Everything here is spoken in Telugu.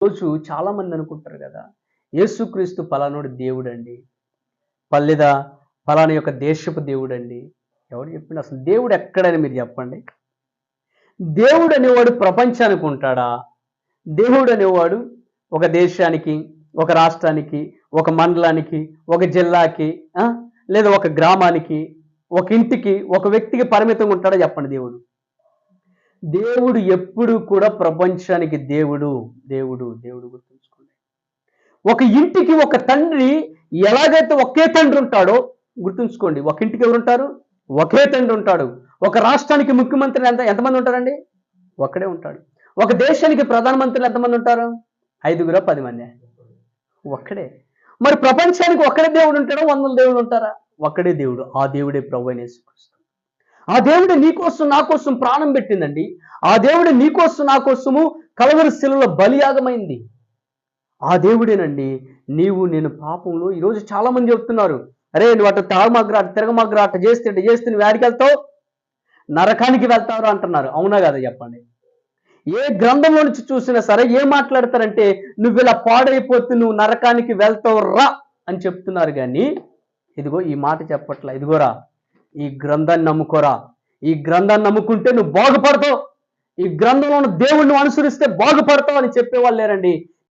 ఈరోజు చాలామంది అనుకుంటారు కదా, యేసుక్రీస్తు పలానోడు దేవుడండి, పల్లెదా పలానా యొక్క దేశపు దేవుడండి. ఎవరు చెప్పిండు అసలు దేవుడు ఎక్కడని మీరు చెప్పండి? దేవుడు అనేవాడు ప్రపంచానికి ఉంటాడా? దేవుడు అనేవాడు ఒక దేశానికి, ఒక రాష్ట్రానికి, ఒక మండలానికి, ఒక జిల్లాకి, లేదా ఒక గ్రామానికి, ఒక ఇంటికి, ఒక వ్యక్తికి పరిమితంగా ఉంటాడా చెప్పండి దేవుడు? దేవుడు ఎప్పుడు కూడా ప్రపంచానికి దేవుడు. దేవుడు దేవుడు గుర్తుంచుకోండి. ఒక ఇంటికి ఒక తండ్రి ఎలాగైతే ఒకే తండ్రి ఉంటాడో గుర్తుంచుకోండి. ఒక ఇంటికి ఎవరుంటారు? ఒకే తండ్రి ఉంటాడు. ఒక రాష్ట్రానికి ముఖ్యమంత్రి ఎంతమంది ఉంటారండి? ఒక్కడే ఉంటాడు. ఒక దేశానికి ప్రధానమంత్రులు ఎంతమంది ఉంటారు? 5గురా 10 మంది? ఒక్కడే. మరి ప్రపంచానికి ఒక్కడే దేవుడు ఉంటాడా? 100 దేవుడు ఉంటారా? ఒక్కడే దేవుడు. ఆ దేవుడే ప్రభువైన యేసుక్రీస్తు. ఆ దేవుడే నీకోసం నా కోసం ప్రాణం పెట్టిందండి. ఆ దేవుడే నీకోసం నా కోసము కలవరి శిలువలో బలియాగమైంది. ఆ దేవుడేనండి. నీవు నేను పాపంలో ఈరోజు చాలా మంది చెప్తున్నారు, అరే నువ్వు అటు తాగమాగ్రా, అటు తిరగమాగ్రా, అటు చేస్తే నువ్వు యాడికి వెళ్తావు? నరకానికి వెళ్తావురా అంటున్నారు. అవునా కదా చెప్పండి? ఏ గ్రంథంలో నుంచి చూసినా సరే ఏం మాట్లాడతారంటే, నువ్వు ఇలా పాడైపోతే నువ్వు నరకానికి వెళ్తావు రా అని చెప్తున్నారు. కానీ ఇదిగో ఈ మాట చెప్పట్లా. ఇదిగోరా ఈ గ్రంథాన్ని నమ్ముకోరా, ఈ గ్రంథాన్ని నమ్ముకుంటే నువ్వు బాగుపడతావు, ఈ గ్రంథంలో ఉన్న దేవుణ్ణి అనుసరిస్తే బాగుపడతావు అని చెప్పేవాళ్ళు లేరండి.